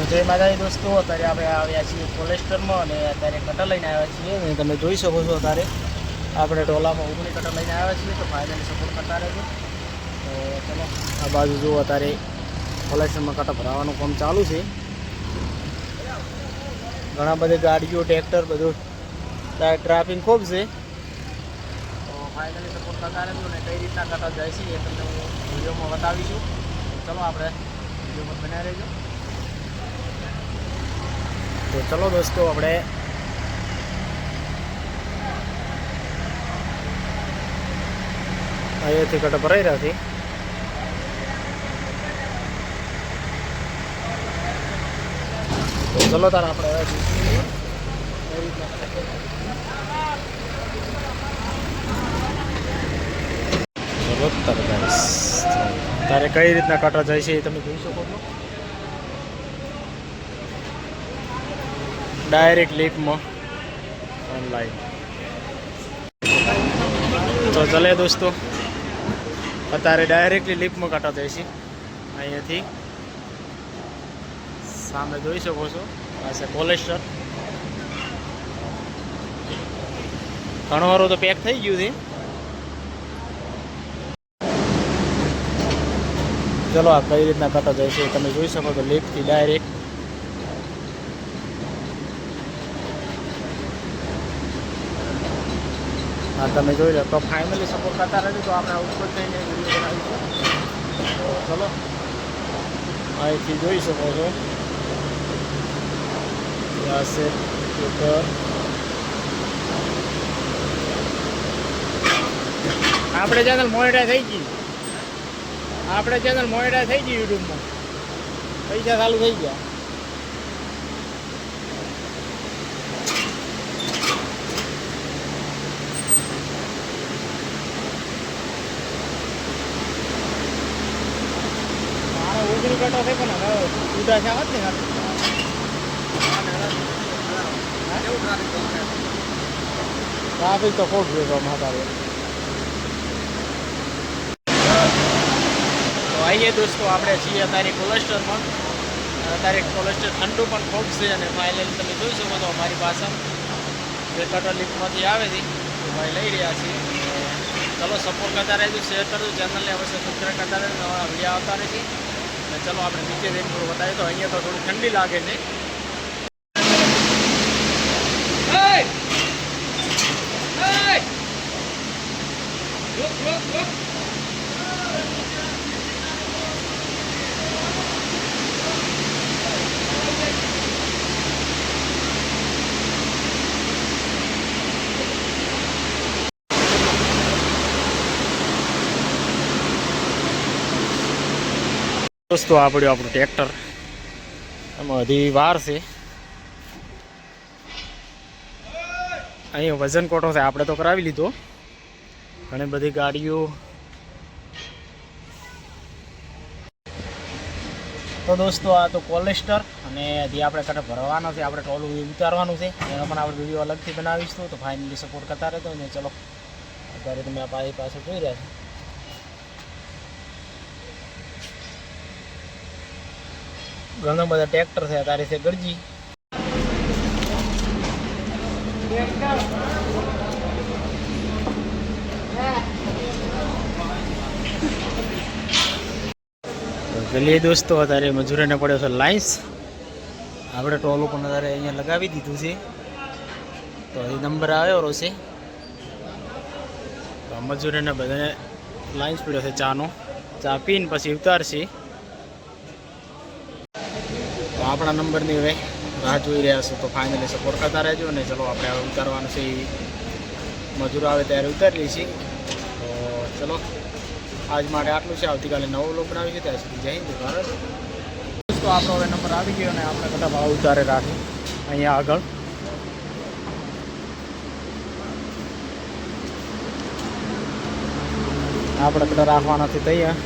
તો જય માતાજી દોસ્તો, અત્યારે આપણે આવ્યા છીએ કોલેસ્ટરમાં અને અત્યારે કટર લઈને આવ્યા છીએ અને તમે જોઈ શકો છો અત્યારે આપણે ટોલામાં ઉગણી કટર લઈને આવ્યા છીએ. તો ફાઇનલી સપોર્ટ કરતા રહેજો. તો ચલો આ બાજુ જુઓ, અત્યારે કોલેસ્ટરમાં કટર ભરાવાનું કામ ચાલુ છે. ઘણા બધી ગાડીઓ ટ્રેક્ટર બધું ટ્રાફિક ખૂબ છે. તો ફાઇનલી સપોર્ટ કરતા રહેજો અને કઈ રીતના કટર જાય છે એ તમને હું વિડીયોમાં બતાવીશું. ચલો આપણે વિડીયોમાં બનાવી રહેજો. તો ચલો દોસ્તો, આપણે અહીંયાથી કટર ભરાઈ રહ્યા છે. તો ચલો તાર આપણે તારે કઈ રીતના કટર જાય છે એ તમે જોઈ શકો છો. ડાયરેક્ટ લીપમાં ઓનલાઈન. તો ચલે દોસ્તો, અત્યારે ડાયરેક્ટલી લીપમાં કાંટા જાય છે. અહીંયાથી સામે જોઈ શકો છો, આ છે કોલેસ્ટર. ઘણો વારો તો પેક થઈ ગયું છે. ચલો આ કઈ રીતના કાંટા જાય છે તમે જોઈ શકો છો. લીપથી ડાયરેક્ટ હા તમે જોઈ લો. તો ફાઇનલી સપોર્ટ કરતા રહેજો. તો આપણે ઉપર થઈને વિડીયો બનાવીશું. તો ચલો અહીંથી જોઈ શકો છો, આપણે ચેનલ મોનેટાઈઝ થઈ ગઈ. આપણે ચેનલ મોનેટાઈઝ થઈ ગઈ યુટ્યુબમાં. પૈસા ચાલુ થઈ ગયા. ઉગણી કટો છે પણ હવે ઉડા છે આવત ને ટ્રાફિક તો ખૂબ છે માતારે. તો આવીએ દોસ્તો, આપણે છીએ અત્યારે કોલેસ્ટરમાં. અત્યારે કોલેસ્ટર ઠંડુ પણ ખૂબ છે અને ફાઇનલી તમે જોઈ શકો છો અમારી પાસે જે કટર લીફમાંથી આવે છે તો ભાઈ લઈ રહ્યા છીએ. ચલો સપોર્ટ કરતા રહેજો, શેર કરજો, ચેનલને અવશ્ય સબસ્ક્રાઈબ કરતા રહેજો. નવા વિડીયો આવતા રહેશે. અને ચલો આપણે નીચે જઈને થોડું બતાવીએ. તો અહીંયા તો થોડી ઠંડી લાગે છે. દોસ્તો આ પડ્યું આપણું ટ્રેક્ટર. એમાં હજી વાર છે. અહીં વજન કોટો છે, આપણે તો કરાવી લીધો. ઘણી બધી ગાડીઓ. તો દોસ્તો આ તો કોલેસ્ટર અને હજી આપણે કટર ભરવાનો છે. આપણે ટોલું ઉતારવાનું છે, એનો પણ આપણે વિડીયો અલગથી બનાવીશું. તો ફાઇનલી સપોર્ટ કરતા રહેતો. અને ચલો અત્યારે તમે આ પાસે જોઈ રહ્યા છો. ઘણા બધા ટ્રેક્ટર છે. અત્યારે છે ગરજી. ચલીએ દોસ્તો, અત્યારે મજૂરોને પડ્યો છે લાઇન્સ. આપણે ટોલું પણ અત્યારે અહીંયા લગાવી દીધું છે. તો એ નંબર આવ્યો છે. તો મજૂરોને બધાને લાઇન્સ પડ્યો છે ચાનો. ચા પીને પછી ઉતારશે. તો આપણા નંબરની હવે રાહ જોઈ રહ્યા છો. તો ફાઇનલી સપોર્ટ કરતા રહેજો. અને ચલો આપણે હવે ઉતારવાનું છે. મજૂરો આવે ત્યારે ઉતારી લઈશી. તો ચલો આજ માટે આટલું છે. આવતીકાલે નવો વ્લોગ બનાવીશું. ત્યાં સુધી જય હિન્દ ભારત. તો આપણો હવે નંબર આવી ગયો અને આપણે બધા ભાવ ઉતારે રાખી અહીંયા આગળ. આપણે બધા રાખવાના છે તૈયાર.